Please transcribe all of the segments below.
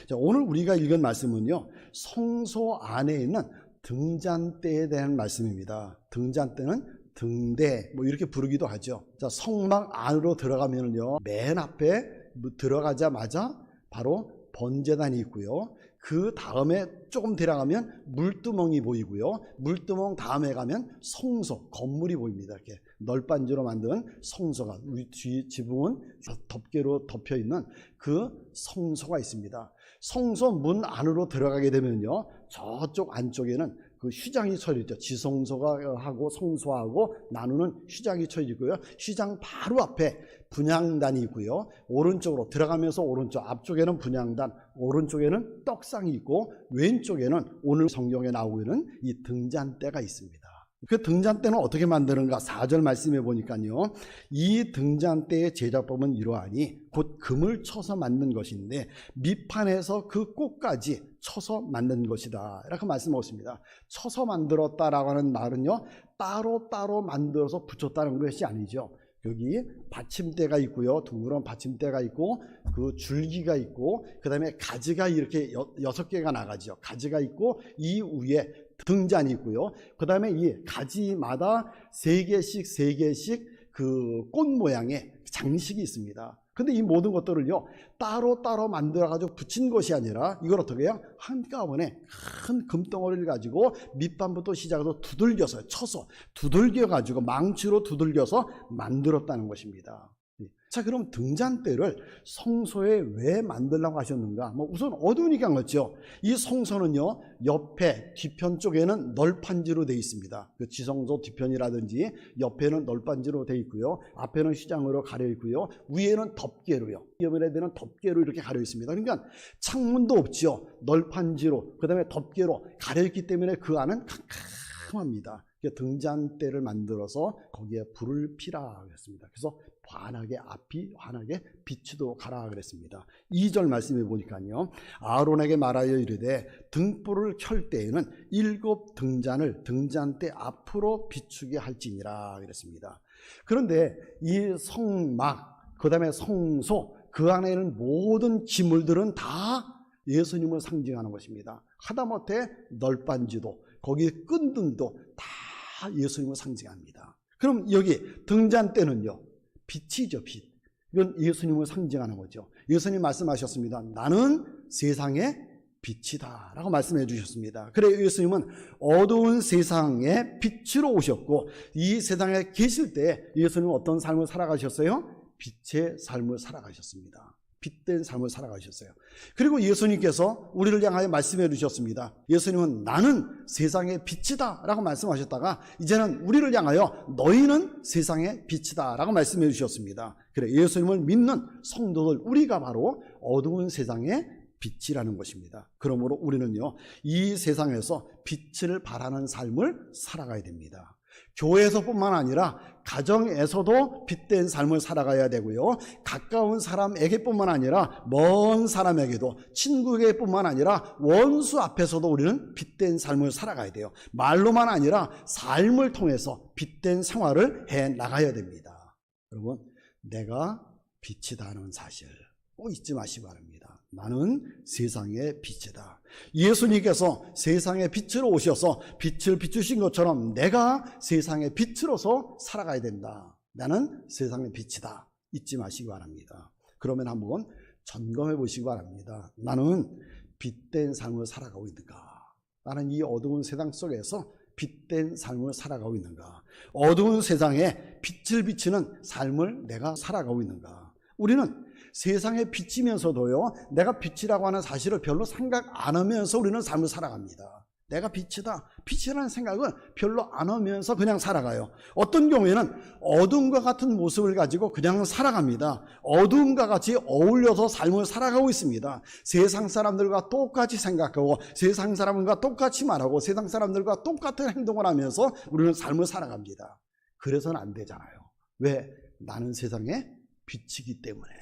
자, 오늘 우리가 읽은 말씀은요, 성소 안에 있는 등잔대에 대한 말씀입니다. 등잔대는 등대 뭐 이렇게 부르기도 하죠. 자, 성막 안으로 들어가면요, 맨 앞에 들어가자마자 바로 번제단이 있고요. 그 다음에 조금 들어가면 물두멍이 보이고요. 물두멍 다음에 가면 성소, 건물이 보입니다. 이렇게 널빤지로 만든 성소가, 우리 뒤 지붕은 덮개로 덮여 있는 그 성소가 있습니다. 성소 문 안으로 들어가게 되면요, 저쪽 안쪽에는 그 휘장이 쳐져 있죠. 지성소가 하고 성소하고 나누는 휘장이 쳐져 있고요. 휘장 바로 앞에 분향단이 있고요. 오른쪽으로 들어가면서 오른쪽 앞쪽에는 분향단, 오른쪽에는 떡상이 있고 왼쪽에는 오늘 성경에 나오고 있는 이 등잔대가 있습니다. 그 등잔대는 어떻게 만드는가? 4절 말씀해 보니까요, 이 등잔대의 제작법은 이러하니 곧 금을 쳐서 만든 것인데 밑판에서 그 꼭까지 쳐서 만든 것이다, 이렇게 말씀하셨습니다. 쳐서 만들었다라고 하는 말은요, 따로 만들어서 붙였다는 것이 아니죠. 여기 받침대가 있고요, 둥그런 받침대가 있고 그 줄기가 있고 그 다음에 가지가 이렇게 6개가 나가죠. 가지가 있고 이 위에 등잔이 있고요. 그 다음에 이 가지마다 3개씩 그 꽃 모양의 장식이 있습니다. 근데 이 모든 것들을요, 따로 만들어가지고 붙인 것이 아니라 이걸 어떻게 해요? 한꺼번에 큰 금덩어리를 가지고 밑반부터 시작해서 두들겨서 쳐서 두들겨가지고 망치로 두들겨서 만들었다는 것입니다. 자, 그럼 등잔대를 성소에 왜 만들려고 하셨는가? 우선 어두우니까 그렇죠. 이 성소는요, 옆에 뒤편 쪽에는 널판지로 되어 있습니다. 그 지성소 뒤편이라든지 옆에는 널판지로 되어 있고요, 앞에는 휘장으로 가려 있고요, 위에는 덮개로요, 옆에 되는 덮개로 이렇게 가려 있습니다. 그러니까 창문도 없죠. 널판지로, 그 다음에 덮개로 가려 있기 때문에 그 안은 캄캄합니다. 등잔대를 만들어서 거기에 불을 피라 그랬습니다. 그래서 앞이 환하게 비추도록 하라 그랬습니다. 2절 말씀해 보니까요, 아론에게 말하여 이르되 등불을 켤 때에는 7 등잔을 등잔대 앞으로 비추게 할지니라 그랬습니다. 그런데 이 성막, 그 다음에 성소, 그 안에 있는 모든 기물들은 다 예수님을 상징하는 것입니다. 하다못해 널빤지도, 거기 끈등도 다 예수님을 상징합니다. 그럼 여기 등잔대는요, 빛이죠, 빛. 이건 예수님을 상징하는 거죠. 예수님 말씀하셨습니다. 나는 세상의 빛이다 라고 말씀해 주셨습니다. 그래, 예수님은 어두운 세상에 빛으로 오셨고, 이 세상에 계실 때 예수님은 어떤 삶을 살아가셨어요? 빛의 삶을 살아가셨습니다. 빛된 삶을 살아가셨어요. 그리고 예수님께서 우리를 향하여 말씀해 주셨습니다. 예수님은 나는 세상의 빛이다 라고 말씀하셨다가 이제는 우리를 향하여 너희는 세상의 빛이다 라고 말씀해 주셨습니다. 그래, 예수님을 믿는 성도들, 우리가 바로 어두운 세상의 빛이라는 것입니다. 그러므로 우리는요, 이 세상에서 빛을 발하는 삶을 살아가야 됩니다. 교회에서뿐만 아니라 가정에서도 빛된 삶을 살아가야 되고요, 가까운 사람에게뿐만 아니라 먼 사람에게도, 친구에게뿐만 아니라 원수 앞에서도 우리는 빛된 삶을 살아가야 돼요. 말로만 아니라 삶을 통해서 빛된 생활을 해 나가야 됩니다. 여러분, 내가 빛이다는 사실 꼭 잊지 마시기 바랍니다. 나는 세상의 빛이다. 예수님께서 세상의 빛으로 오셔서 빛을 비추신 것처럼 내가 세상의 빛으로서 살아가야 된다. 나는 세상의 빛이다. 잊지 마시기 바랍니다. 그러면 한번 점검해 보시기 바랍니다. 나는 빛된 삶을 살아가고 있는가? 나는 이 어두운 세상 속에서 빛된 삶을 살아가고 있는가? 어두운 세상에 빛을 비치는 삶을 내가 살아가고 있는가? 우리는 세상에 비치면서도요, 내가 빛이라고 하는 사실을 별로 생각 안 하면서 우리는 삶을 살아갑니다. 내가 빛이다, 빛이라는 생각을 별로 안 하면서 그냥 살아가요. 어떤 경우에는 어둠과 같은 모습을 가지고 그냥 살아갑니다. 어둠과 같이 어울려서 삶을 살아가고 있습니다. 세상 사람들과 똑같이 생각하고 세상 사람들과 똑같이 말하고 세상 사람들과 똑같은 행동을 하면서 우리는 삶을 살아갑니다. 그래서는 안 되잖아요. 왜? 나는 세상의 빛이기 때문에.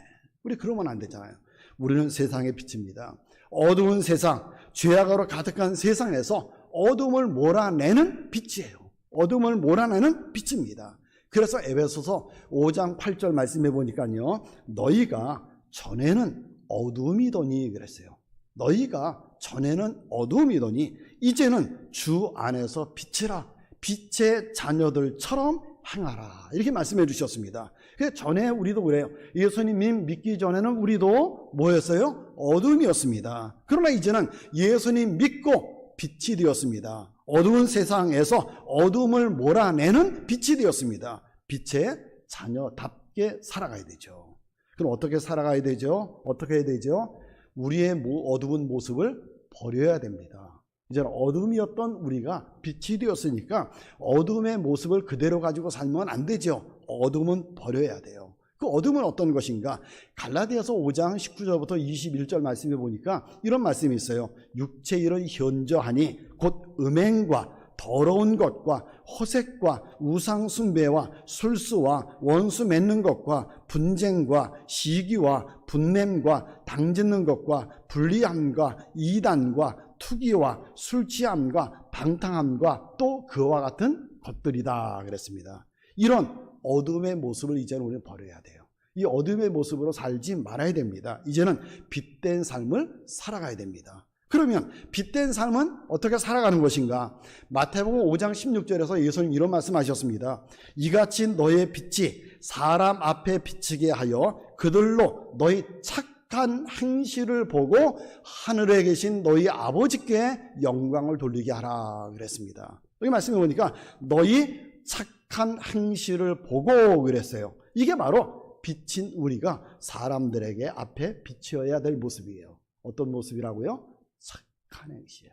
우리 그러면 안 되잖아요. 우리는 세상의 빛입니다. 어두운 세상, 죄악으로 가득한 세상에서 어둠을 몰아내는 빛이에요. 어둠을 몰아내는 빛입니다. 그래서 에베소서 5장 8절 말씀해 보니까요, 너희가 전에는 어둠이더니 그랬어요. 너희가 전에는 어두움이더니 이제는 주 안에서 빛이라. 빛의 자녀들처럼 행하라. 이렇게 말씀해 주셨습니다. 전에 우리도 그래요. 예수님 믿기 전에는 우리도 뭐였어요? 어둠이었습니다. 그러나 이제는 예수님 믿고 빛이 되었습니다. 어두운 세상에서 어둠을 몰아내는 빛이 되었습니다. 빛의 자녀답게 살아가야 되죠. 그럼 어떻게 살아가야 되죠? 어떻게 해야 되죠? 우리의 어두운 모습을 버려야 됩니다. 이제는 어둠이었던 우리가 빛이 되었으니까 어둠의 모습을 그대로 가지고 살면 안 되죠. 어둠은 버려야 돼요. 그 어둠은 어떤 것인가? 갈라디아서 5장 19절부터 21절 말씀해 보니까 이런 말씀이 있어요. 육체의 일은 현저하니 곧 음행과 더러운 것과 허색과 우상 숭배와 술수와 원수 맺는 것과 분쟁과 시기와 분냄과 당짓는 것과 불리함과 이단과 투기와 술 취함과 방탕함과 또 그와 같은 것들이다 그랬습니다. 이런 어둠의 모습을 이제는 우리는 버려야 돼요. 이 어둠의 모습으로 살지 말아야 됩니다. 이제는 빛된 삶을 살아가야 됩니다. 그러면 빛된 삶은 어떻게 살아가는 것인가? 마태복음 5장 16절에서 예수님 이런 말씀하셨습니다. 이같이 너의 빛이 사람 앞에 비치게 하여 그들로 너희 착한 행실을 보고 하늘에 계신 너희 아버지께 영광을 돌리게 하라 그랬습니다. 여기 말씀해 보니까 너희 착한 행실을 보고 그랬어요. 이게 바로 빛인 우리가 사람들에게 앞에 비춰야 될 모습이에요. 어떤 모습이라고요? 착한 행실,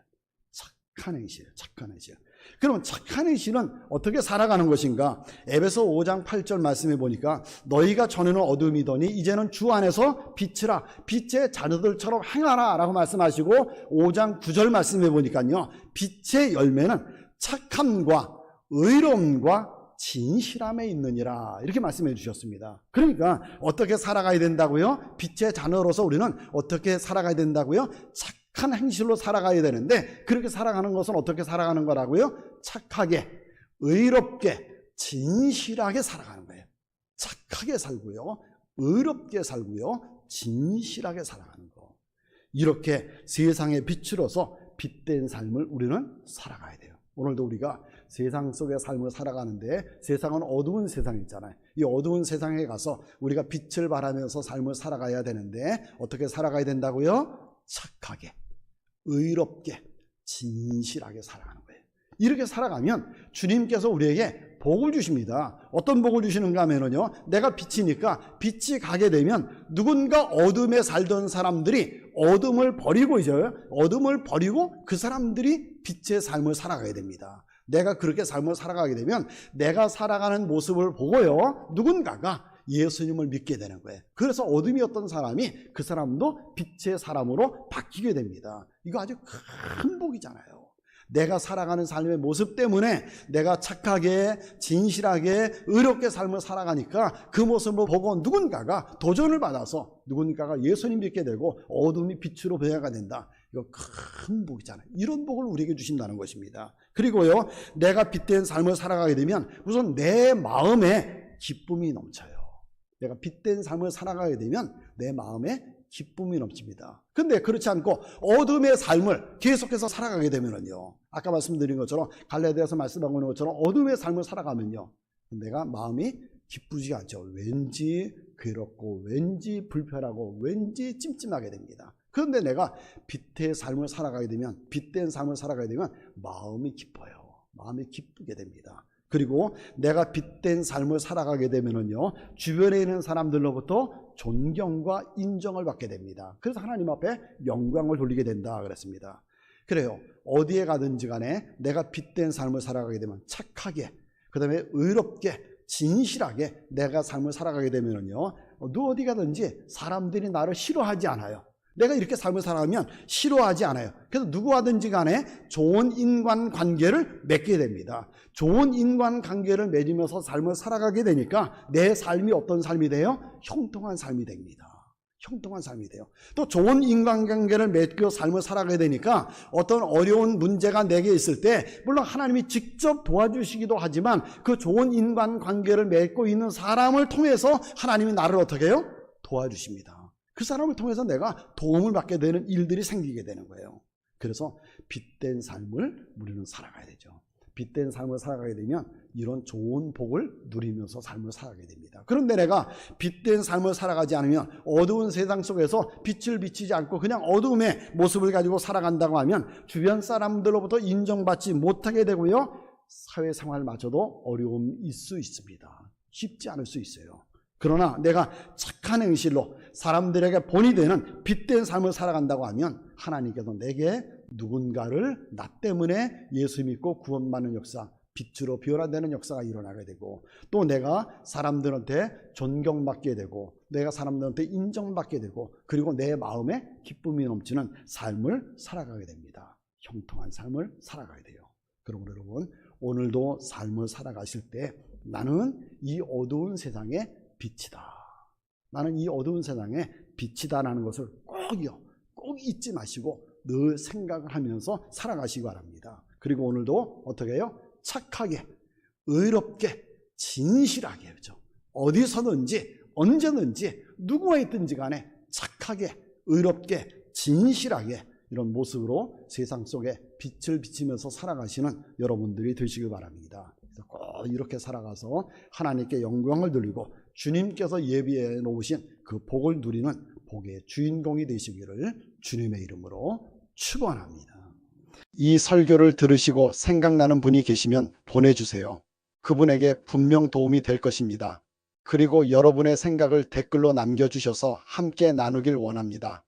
착한 행실, 착한 행실. 그럼 착한 행실은 어떻게 살아가는 것인가? 에베소 5장 8절 말씀해 보니까 너희가 전에는 어둠이더니 이제는 주 안에서 빛이라. 빛의 자녀들처럼 행하라 라고 말씀하시고 5장 9절 말씀해 보니까요. 빛의 열매는 착함과 의로움과 진실함에 있느니라 이렇게 말씀해 주셨습니다. 그러니까 어떻게 살아가야 된다고요? 빛의 자녀로서 우리는 어떻게 살아가야 된다고요? 착한 행실로 살아가야 되는데 그렇게 살아가는 것은 어떻게 살아가는 거라고요? 착하게, 의롭게, 진실하게 살아가는 거예요. 착하게 살고요, 의롭게 살고요, 진실하게 살아가는 거. 이렇게 세상의 빛으로서 빛된 삶을 우리는 살아가야 돼요. 오늘도 우리가 세상 속의 삶을 살아가는데 세상은 어두운 세상이잖아요. 이 어두운 세상에 가서 우리가 빛을 발하면서 삶을 살아가야 되는데 어떻게 살아가야 된다고요? 착하게, 의롭게, 진실하게 살아가는 거예요. 이렇게 살아가면 주님께서 우리에게 복을 주십니다. 어떤 복을 주시는가 하면요, 내가 빛이니까 빛이 가게 되면 누군가 어둠에 살던 사람들이 어둠을 버리고 어둠을 버리고 그 사람들이 빛의 삶을 살아가게 됩니다. 내가 그렇게 삶을 살아가게 되면 내가 살아가는 모습을 보고요, 누군가가 예수님을 믿게 되는 거예요. 그래서 어둠이었던 사람이 그 사람도 빛의 사람으로 바뀌게 됩니다. 이거 아주 큰 복이잖아요. 내가 살아가는 삶의 모습 때문에 내가 착하게, 진실하게, 의롭게 삶을 살아가니까 그 모습을 보고 누군가가 도전을 받아서 누군가가 예수님 믿게 되고 어둠이 빛으로 변화가 된다. 이거 큰 복이잖아요. 이런 복을 우리에게 주신다는 것입니다. 그리고요, 내가 빛된 삶을 살아가게 되면 우선 내 마음에 기쁨이 넘쳐요. 내가 빛된 삶을 살아가게 되면 내 마음에 기쁨이 넘칩니다. 근데 그렇지 않고 어둠의 삶을 계속해서 살아가게 되면요, 아까 말씀드린 것처럼 갈라디아서 말씀하고 있는 것처럼 어둠의 삶을 살아가면요, 내가 마음이 기쁘지 않죠. 왠지 괴롭고 왠지 불편하고 왠지 찜찜하게 됩니다. 그런데 내가 빛의 삶을 살아가게 되면, 빛된 삶을 살아가게 되면 마음이 기뻐요. 마음이 기쁘게 됩니다. 그리고 내가 빛된 삶을 살아가게 되면요, 주변에 있는 사람들로부터 존경과 인정을 받게 됩니다. 그래서 하나님 앞에 영광을 돌리게 된다 그랬습니다. 그래요. 어디에 가든지 간에 내가 빛된 삶을 살아가게 되면 착하게, 그 다음에 의롭게, 진실하게 내가 삶을 살아가게 되면요, 어디 가든지 사람들이 나를 싫어하지 않아요. 내가 이렇게 삶을 살아가면 싫어하지 않아요. 그래서 누구와든지 간에 좋은 인간관계를 맺게 됩니다. 좋은 인간관계를 맺으면서 삶을 살아가게 되니까 내 삶이 어떤 삶이 돼요? 형통한 삶이 됩니다. 형통한 삶이 돼요. 또 좋은 인간관계를 맺고 삶을 살아가게 되니까 어떤 어려운 문제가 내게 있을 때 물론 하나님이 직접 도와주시기도 하지만 그 좋은 인간관계를 맺고 있는 사람을 통해서 하나님이 나를 어떻게 해요? 도와주십니다. 그 사람을 통해서 내가 도움을 받게 되는 일들이 생기게 되는 거예요. 그래서 빛된 삶을 우리는 살아가야 되죠. 빛된 삶을 살아가게 되면 이런 좋은 복을 누리면서 삶을 살아가게 됩니다. 그런데 내가 빛된 삶을 살아가지 않으면, 어두운 세상 속에서 빛을 비치지 않고 그냥 어두움의 모습을 가지고 살아간다고 하면 주변 사람들로부터 인정받지 못하게 되고요, 사회생활마저도 어려움이 있을 수 있습니다. 쉽지 않을 수 있어요. 그러나 내가 착한 행실로 사람들에게 본이 되는 빛된 삶을 살아간다고 하면 하나님께서 내게 누군가를 나 때문에 예수 믿고 구원받는 역사, 빛으로 변화되는 역사가 일어나게 되고, 또 내가 사람들한테 존경받게 되고 내가 사람들한테 인정받게 되고, 그리고 내 마음에 기쁨이 넘치는 삶을 살아가게 됩니다. 형통한 삶을 살아가야 돼요. 그러므로 여러분, 오늘도 삶을 살아가실 때 나는 이 어두운 세상의 빛이다, 나는 이 어두운 세상의 빛이다라는 것을 꼭 잊지 마시고 늘 생각을 하면서 살아가시기 바랍니다. 그리고 오늘도 어떻게 해요? 착하게, 의롭게, 진실하게, 그렇죠? 어디서든지 언제든지 누구와 있든지 간에 착하게, 의롭게, 진실하게 이런 모습으로 세상 속에 빛을 비치면서 살아가시는 여러분들이 되시길 바랍니다. 그래서 꼭 이렇게 살아가서 하나님께 영광을 돌리고 주님께서 예비해 놓으신 그 복을 누리는 복의 주인공이 되시기를 주님의 이름으로 축원합니다. 이 설교를 들으시고 생각나는 분이 계시면 보내주세요. 그분에게 분명 도움이 될 것입니다. 그리고 여러분의 생각을 댓글로 남겨주셔서 함께 나누길 원합니다.